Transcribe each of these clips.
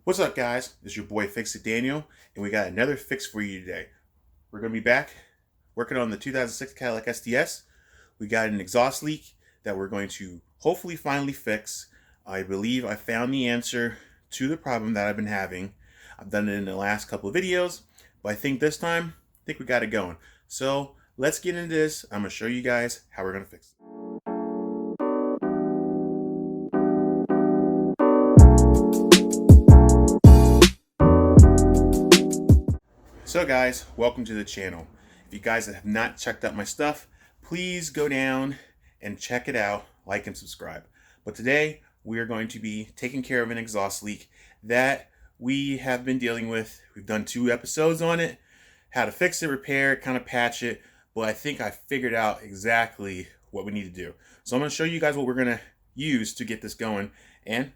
What's up, guys? It's your boy Fix It Daniel, and we got another fix for you today. We're going to be back working on the 2006 Cadillac SDS. We got an exhaust leak that we're going to hopefully finally fix. I believe I found the answer to the problem that I've been having. I've done it in the last couple of videos, but I think this time, we got it going. So let's get into this. I'm going to show you guys how we're going to fix it. So guys, welcome to the channel. If you guys have not checked out my stuff, please go down and check it out, like and subscribe. But today we are going to be taking care of an exhaust leak that we have been dealing with. We've done 2 episodes on it, how to fix it, repair it, kind of patch it, but I think I figured out exactly what we need to do. So I'm going to show you guys what we're going to use to get this going and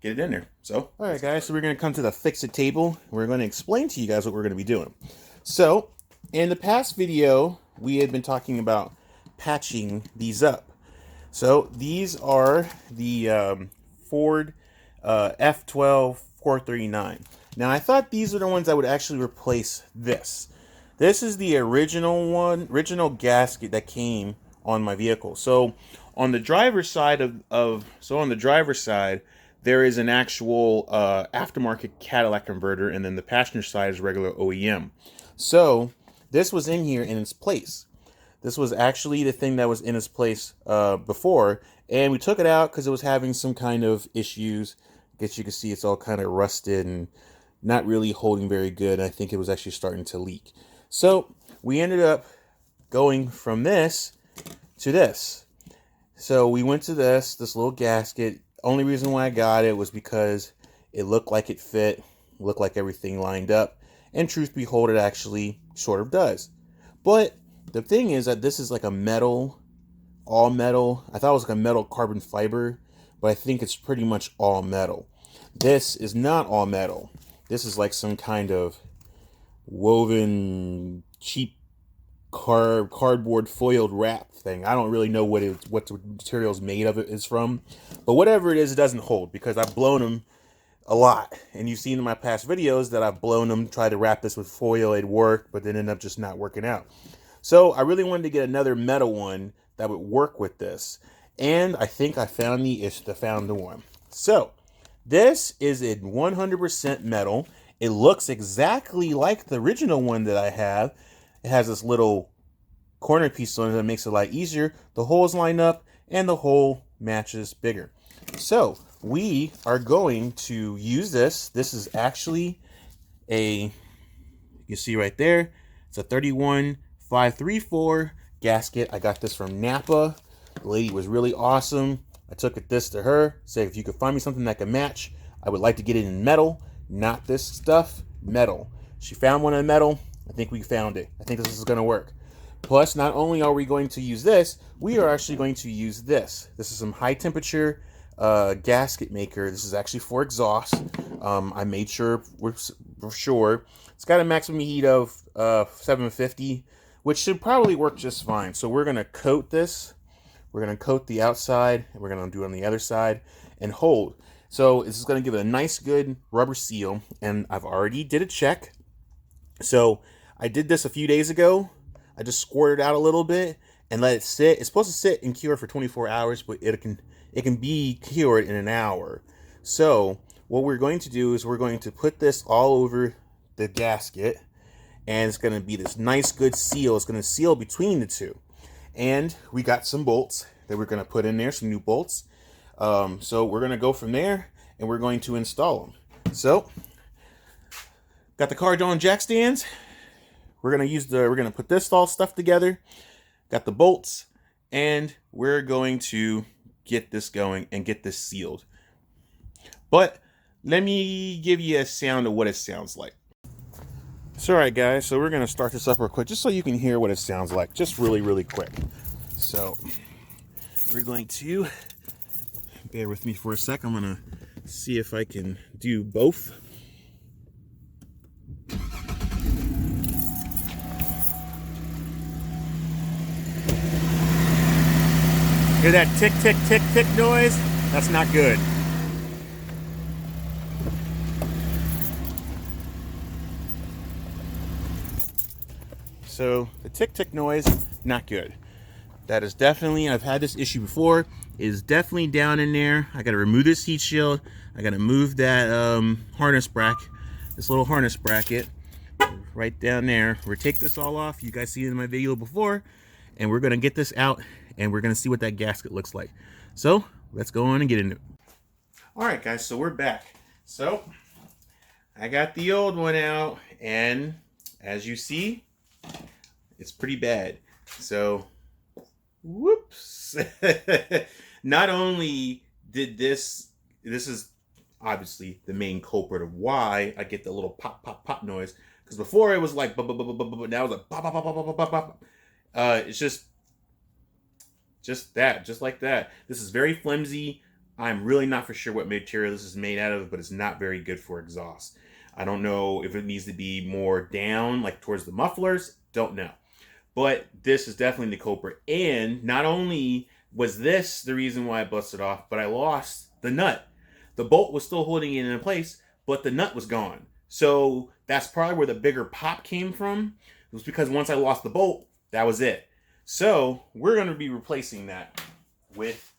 get it in there. So, all right, guys, so we're going to come to the fix it table. We're going to explain to you guys what we're going to be doing. So, in the past video, we had been talking about patching these up. So, these are the Ford F12 439. Now, I thought these are the ones that would actually replace this. This is the original gasket that came on my vehicle. So, on the driver's side there is an actual aftermarket Cadillac converter, and then the passenger side is regular OEM. So this was in here in its place. This was actually the thing that was in its place before, and we took it out because it was having some kind of issues. I guess you can see it's all kind of rusted and not really holding very good. I think it was actually starting to leak. So we ended up going from this to this. So we went to this little gasket. Only reason why I got it was because it looked like it fit, looked like everything lined up, and truth be told, it actually sort of does. But the thing is that this is like a metal, all metal. I thought it was like a metal carbon fiber, but I think it's pretty much all metal. This is not all metal. This is like some kind of woven, cheap cardboard foiled wrap thing. I don't really know what the material's made of it is from, but whatever it is, it doesn't hold because I've blown them a lot, and you've seen in my past videos that I've blown them, tried to wrap this with foil, it worked, but then ended up just not working out. So I really wanted to get another metal one that would work with this, and I think I found the one. So this is a 100% metal. It looks exactly like the original one that I have. It has this little corner piece on it that makes it a lot easier. The holes line up and the hole matches bigger. So we are going to use this. This is actually you can see right there, it's a 31534 gasket. I got this from Napa. The lady was really awesome. I took this to her, said if you could find me something that can match, I would like to get it in metal, not this stuff, metal. She found one in metal. I think we found it. I think this is going to work. Plus, not only are we going to use this, we are actually going to use this. This is some high temperature gasket maker. This is actually for exhaust. I made sure for sure. It's got a maximum heat of 750, which should probably work just fine. So we're going to coat this. We're going to coat the outside, and we're going to do it on the other side and hold. So this is going to give it a nice, good rubber seal, and I've already did a check. So I did this a few days ago. I just squirted out a little bit and let it sit. It's supposed to sit and cure for 24 hours, but it can be cured in an hour. So what we're going to do is we're going to put this all over the gasket, and it's going to be this nice good seal. It's going to seal between the two. And we got some bolts that we're going to put in there, some new bolts. So we're going to go from there, and we're going to install them. So got the car door and jack stands. We're gonna put this all stuff together. Got the bolts, and we're going to get this going and get this sealed. But let me give you a sound of what it sounds like. So, all right, guys. So we're gonna start this up real quick, just so you can hear what it sounds like, just really, really quick. So we're going to bear with me for a sec. I'm gonna see if I can do both. Hear that tick, tick, tick, tick noise? That's not good. So the tick noise, not good. That is definitely, I've had this issue before, is definitely down in there. I gotta remove this heat shield. I gotta move that harness bracket, this little harness bracket right down there. We're gonna take this all off. You guys see it in my video before, and we're gonna get this out and we're gonna see what that gasket looks like. So let's go on and get into it. All right, guys, so we're back. So I got the old one out, and as you see, it's pretty bad. So whoops. Not only did this is obviously the main culprit of why I get the little pop pop pop noise, because before it was like now it's like pop pop pop pop pop pop pop. It's just like that. This is very flimsy. I'm really not for sure what material this is made out of, but it's not very good for exhaust. I don't know if it needs to be more down, like towards the mufflers. Don't know. But this is definitely the culprit. And not only was this the reason why I busted off, but I lost the nut. The bolt was still holding it in place, but the nut was gone. So that's probably where the bigger pop came from. It was because once I lost the bolt, that was it. So we're going to be replacing that with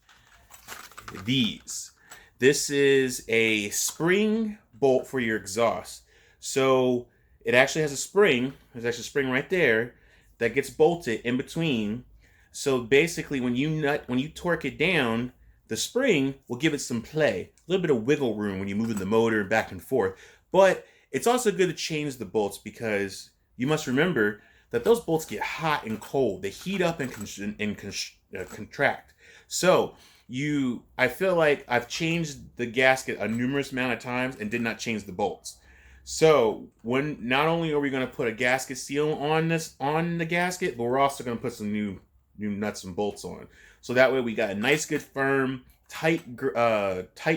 these. This is a spring bolt for your exhaust. So it actually has a spring. There's actually a spring right there that gets bolted in between. So basically when you torque it down, the spring will give it some play, a little bit of wiggle room when you're moving the motor back and forth. But it's also good to change the bolts, because you must remember that those bolts get hot and cold. They heat up and contract. So I feel like I've changed the gasket a numerous amount of times and did not change the bolts. So not only are we going to put a gasket seal on the gasket, but we're also going to put some new nuts and bolts on. So that way we got a nice, good, firm, tight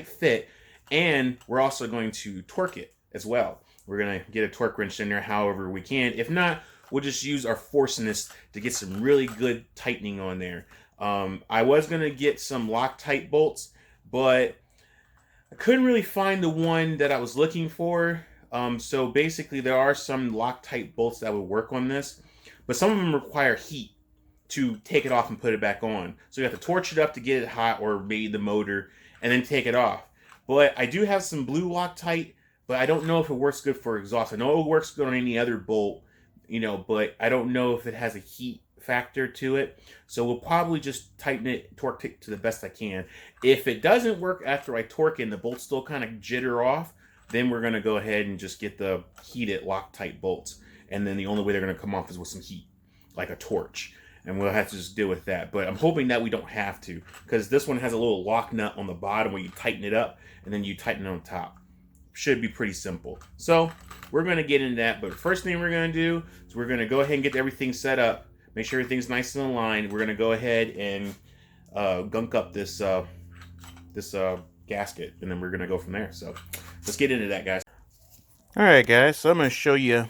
fit, and we're also going to torque it as well. We're going to get a torque wrench in there however we can. If not, we'll just use our forceps to get some really good tightening on there. I was going to get some Loctite bolts, but I couldn't really find the one that I was looking for. So basically there are some Loctite bolts that would work on this, but some of them require heat to take it off and put it back on. So you have to torch it up to get it hot, or maybe the motor, and then take it off. But I do have some blue Loctite, but I don't know if it works good for exhaust. I know it works good on any other bolt, but I don't know if it has a heat factor to it. So we'll probably just tighten it, torque it to the best I can. If it doesn't work after I torque it and the bolts still kind of jitter off, then we're going to go ahead and just get the heated Loctite bolts. And then the only way they're going to come off is with some heat, like a torch. And we'll have to just deal with that. But I'm hoping that we don't have to, because this one has a little lock nut on the bottom where you tighten it up and then you tighten it on top. Should be pretty simple. So we're going to get into that. But first thing we're going to do is we're going to go ahead and get everything set up. Make sure everything's nice and aligned. We're going to go ahead and gunk up this gasket, and then we're going to go from there. So let's get into that, guys. All right, guys. So I'm going to show you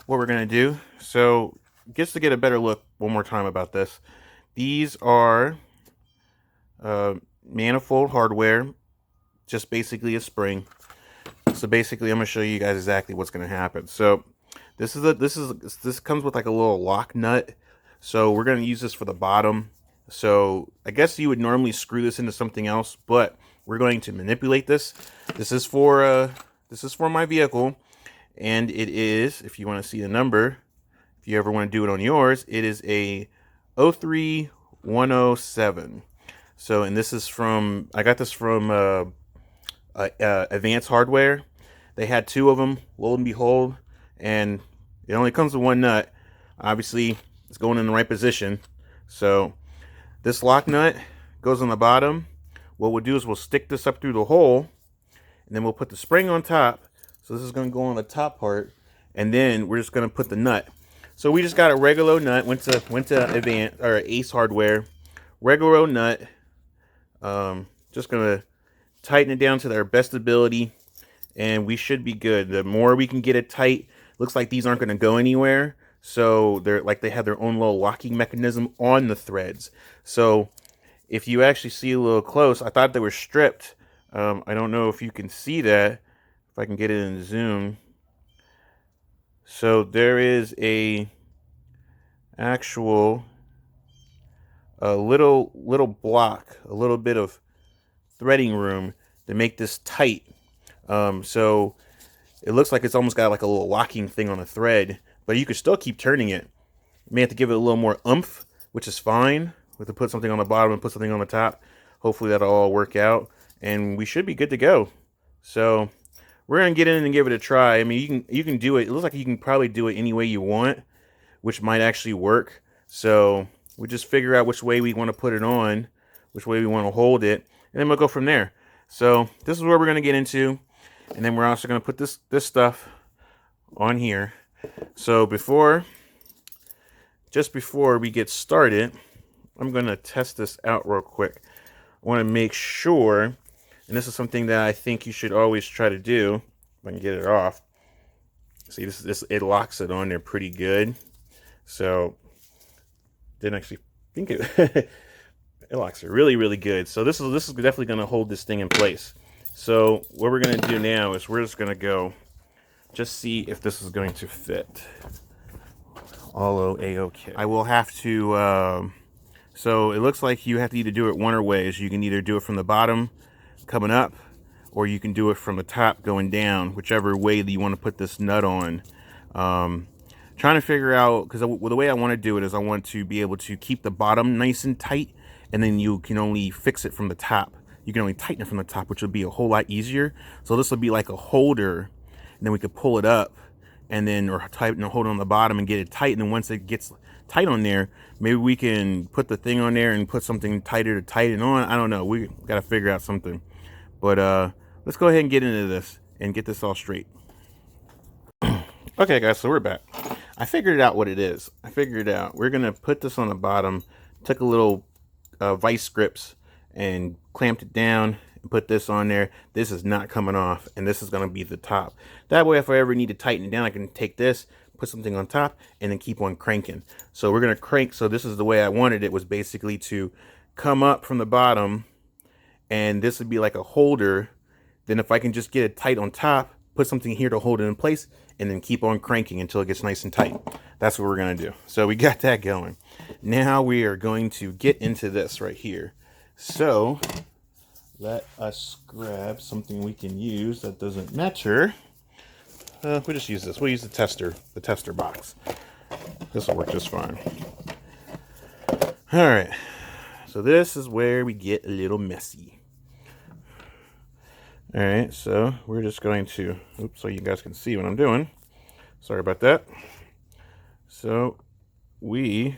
what we're going to do. So just to get a better look one more time about this, these are Manifold hardware, just basically a spring. So basically I'm going to show you guys exactly what's going to happen. So this comes with like a little lock nut. So we're going to use this for the bottom. So I guess you would normally screw this into something else, but we're going to manipulate this. This is for my vehicle, and it is, if you want to see the number, if you ever want to do it on yours, it is a 03107. So, and this is I got this from Advanced Hardware. They had two of them, lo and behold, and it only comes with one nut. Obviously, it's going in the right position. So this lock nut goes on the bottom. What we'll do is we'll stick this up through the hole, and then we'll put the spring on top. So this is going to go on the top part, and then we're just going to put the nut. So we just got a regular nut. Went to Advanced or Ace Hardware, regular nut. Just going to tighten it down to their best ability, and we should be good. The more we can get it tight, looks like these aren't going to go anywhere. So they have their own little locking mechanism on the threads. So if you actually see a little close, I thought they were stripped. I don't know if you can see that. If I can get it in zoom. So there is a actual little block, a little bit of threading room to make this tight. So it looks like it's almost got like a little locking thing on the thread, but you could still keep turning it. You may have to give it a little more oomph, which is fine. We have to put something on the bottom and put something on the top. Hopefully that'll all work out, and we should be good to go. So we're gonna get in and give it a try. I mean, you can do it. It looks like you can probably do it any way you want, which might actually work. So we just figure out which way we want to put it on, which way we want to hold it, and then we'll go from there. So this is where we're gonna get into, and then we're also gonna put this stuff on here. So just before we get started, I'm gonna test this out real quick. I want to make sure, and this is something that I think you should always try to do. If I can get it off. See, this it locks it on there pretty good. So didn't actually think it it locks it really good. So this is definitely going to hold this thing in place. So what we're going to do now is we're just going to go just see if this is going to fit. All A-okay. I will have to so it looks like you have to either do it one ways. You can either do it from the bottom coming up, or you can do it from the top going down, whichever way that you want to put this nut on. Trying to figure out, because the way I want to do it is I want to be able to keep the bottom nice and tight, and then you can only fix it from the top. You can only tighten it from the top, which will be a whole lot easier. So this will be like a holder, and then we could pull it up, and then or tighten and hold it on the bottom and get it tight. And then once it gets tight on there, maybe we can put the thing on there and put something tighter to tighten on. I don't know. We got to figure out something. But let's go ahead and get into this and get this all straight. Okay, guys, so we're back. I figured out what it is. I figured it out. We're going to put this on the bottom, took a little vice grips and clamped it down and put this on there. This is not coming off, and this is going to be the top. That way, if I ever need to tighten it down, I can take this, put something on top, and then keep on cranking. So we're going to crank. So this is the way I wanted it, was basically to come up from the bottom, and this would be like a holder. Then if I can just get it tight on top, put something here to hold it in place, and then keep on cranking until it gets nice and tight. That's what we're going to do. So we got that going. Now we are going to get into this right here. So let us grab something we can use that doesn't matter. We'll just use this. We'll use the tester box. This will work just fine. All right. So this is where we get a little messy. All right, so we're just going to, oops, so you guys can see what I'm doing. Sorry about that. So we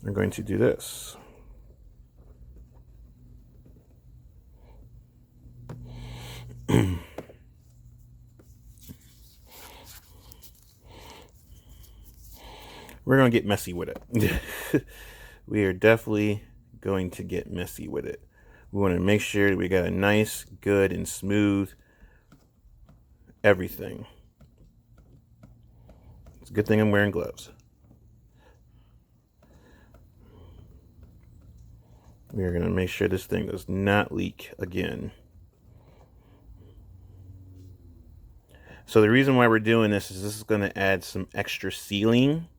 are going to do this. We're going to get messy with it. We are definitely going to get messy with it. We want to make sure that we got a nice, good, and smooth everything. It's a good thing I'm wearing gloves. We are going to make sure this thing does not leak again. So the reason why we're doing this is going to add some extra sealing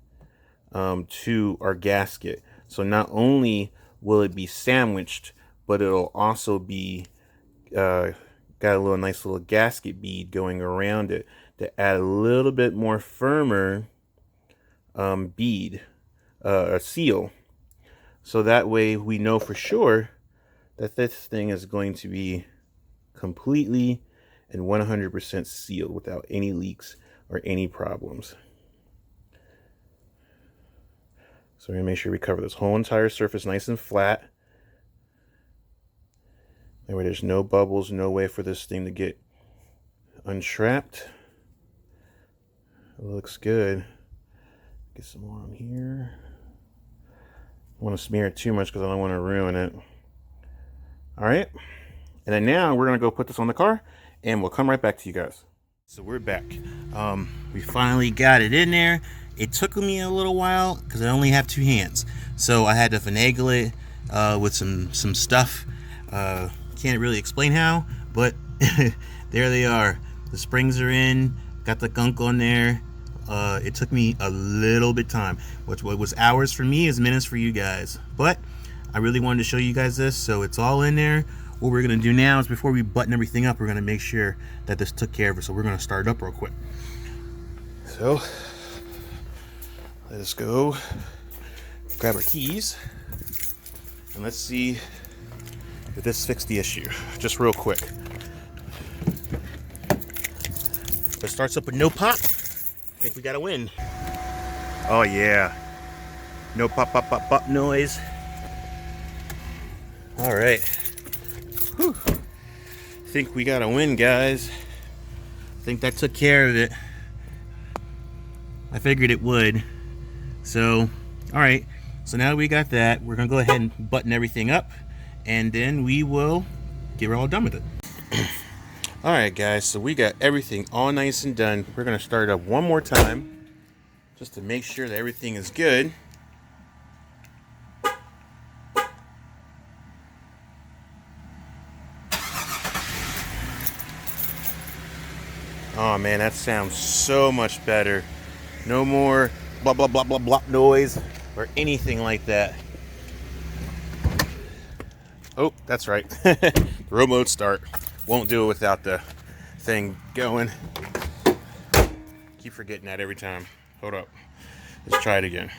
to our gasket. So not only will it be sandwiched, but it'll also be got a little nice little gasket bead going around it to add a little bit more firmer bead, a seal. So that way we know for sure that this thing is going to be completely and 100% sealed without any leaks or any problems. So we're going to make sure we cover this whole entire surface nice and flat. That way there's no bubbles, no way for this thing to get unstrapped. It looks good. Get some more on here. I don't want to smear it too much because I don't want to ruin it. All right. And then now we're going to go put this on the car and we'll come right back to you guys. So we're back. We finally got it in there. It took me a little while because I only have two hands. So I had to finagle it with some stuff. Can't really explain how, but there they are. The springs are in, got the gunk on there. It took me a little bit of time, which what was hours for me is minutes for you guys. But I really wanted to show you guys this, so it's all in there. What we're gonna do now is before we button everything up, we're gonna make sure that this took care of it. So we're gonna start it up real quick. So let's go grab our keys and let's see if this fixed the issue. Just real quick. If it starts up with no pop, I think we got a win. Oh yeah. No pop, pop, pop, pop noise. All right. Whew. I think we got a win, guys. I think that took care of it. I figured it would. So, all right. So now we got that. We're gonna go ahead and button everything up, and then we will get all done with it. All right, guys. So we got everything all nice and done. We're gonna start it up one more time, just to make sure that everything is good. Oh man, that sounds so much better. No more blah blah blah blah blah noise or anything like that. Oh, that's right. The remote start won't do it without the thing going. Keep forgetting that every time. Hold up. Let's try it again.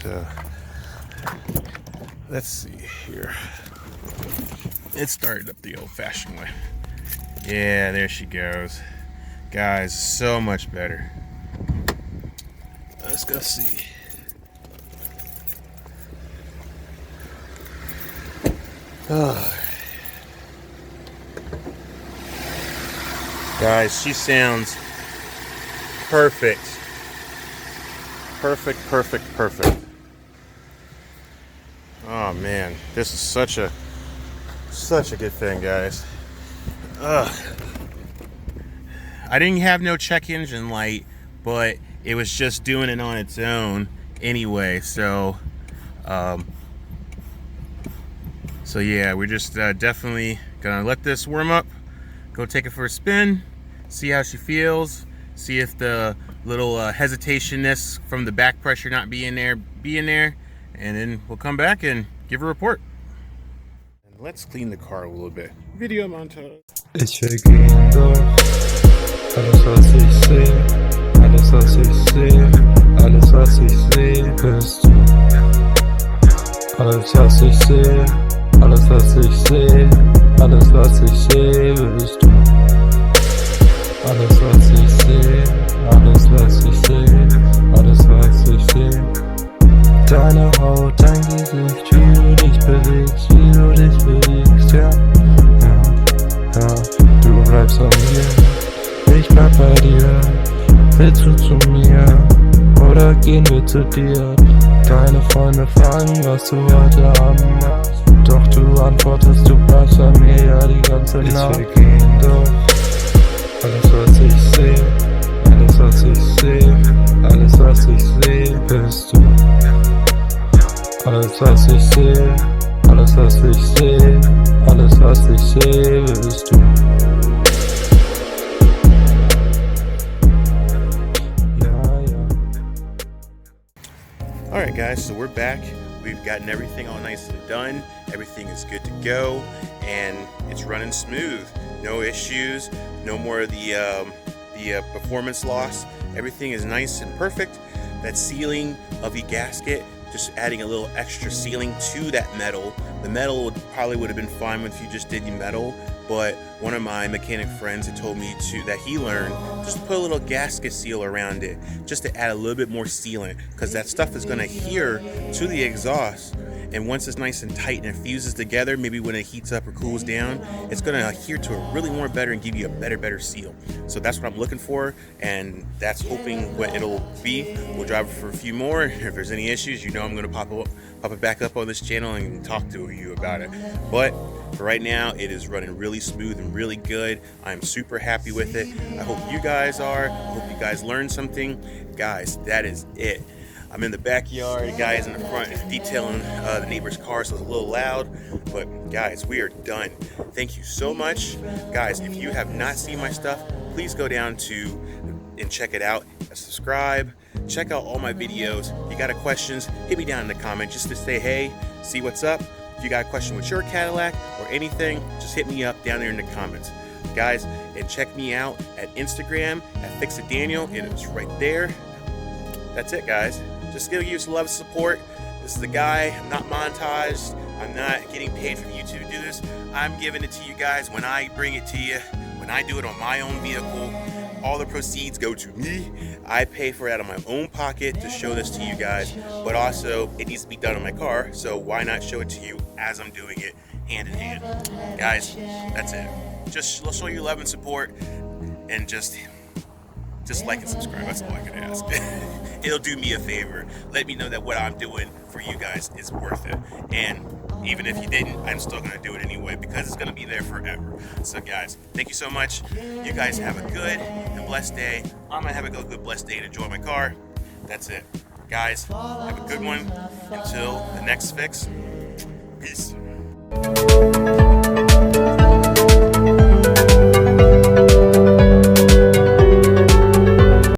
So let's see here. It started up the old-fashioned way. Yeah, there she goes. Guys, so much better. Let's go see. Oh. Guys, she sounds perfect. Perfect, perfect, perfect. Oh man, this is such a good thing, guys. Ugh. I didn't have no check engine light, but it was just doing it on its own anyway. So yeah, we're just definitely gonna let this warm up. Go take it for a spin, see how she feels, see if the little hesitationness from the back pressure not being there, and then we'll come back and give a report. And let's clean the car a little bit. Video montage. Ich will gehen durch alles was ich sehe, alles was ich sehe, alles was ich sehe, bist du. Alles was ich sehe, alles was ich sehe, alles was ich sehe, bist du. Alles was ich sehe, alles was ich sehe, alles was ich sehe. Deine Haut, dein Gesicht, wie du dich bewegst, ja, du bleibst an mir, ich bleib bei dir. Willst du zu mir, oder gehen wir zu dir? Deine Freunde fragen, was du heute Abend machst, doch du antwortest, du bleibst bei mir, ja, die ganze Nacht. Wir gehen durch alles was ich sehe, alles was ich sehe, alles was ich sehe, bist du. Alles was ich sehe, alles was ich sehe, alles was ich sehe, bist du. Ja, ja. Alright guys, so we're back. We've gotten everything all nice and done. Everything is good to go, and it's running smooth. No issues, no more of the performance loss. Everything is nice and perfect. That sealing of the gasket, just adding a little extra sealing to that metal. The metal probably would have been fine if you just did the metal, but one of my mechanic friends had told me that he learned just to put a little gasket seal around it, just to add a little bit more sealant, because that stuff is going to adhere to the exhaust. And once it's nice and tight and it fuses together, maybe when it heats up or cools down, it's going to adhere to it really more better and give you a better seal. So that's what I'm looking for, and that's hoping what it'll be. We'll drive it for a few more. If there's any issues, you know I'm going to pop it back up on this channel and talk to you about it. But for right now, it is running really smooth and really good. I'm super happy with it. I hope you guys are. I hope you guys learned something. Guys, that is it. I'm in the backyard, guys in the front detailing the neighbor's car, so it's a little loud. But guys, we are done. Thank you so much. Guys, if you have not seen my stuff, please go down to and check it out. Subscribe, check out all my videos. If you got any questions, hit me down in the comment just to say hey, see what's up. If you got a question with your Cadillac or anything, just hit me up down there in the comments. Guys, and check me out at Instagram at FixItDaniel, and it's right there. That's it, guys. Just give you some love and support. This is the guy. I'm not monetized. I'm not getting paid from YouTube to do this. I'm giving it to you guys when I bring it to you. When I do it on my own vehicle, all the proceeds go to me. I pay for it out of my own pocket to show this to you guys, but also it needs to be done on my car, so why not show it to you as I'm doing it hand in hand. Guys, that's it. Just show you love and support, and just like and subscribe. That's all I can ask. It'll do me a favor. Let me know that what I'm doing for you guys is worth it. And even if you didn't, I'm still going to do it anyway because it's going to be there forever. So guys, thank you so much. You guys have a good and blessed day. I'm going to have a good blessed day and enjoy my car. That's it. Guys, have a good one. Until the next fix. Peace.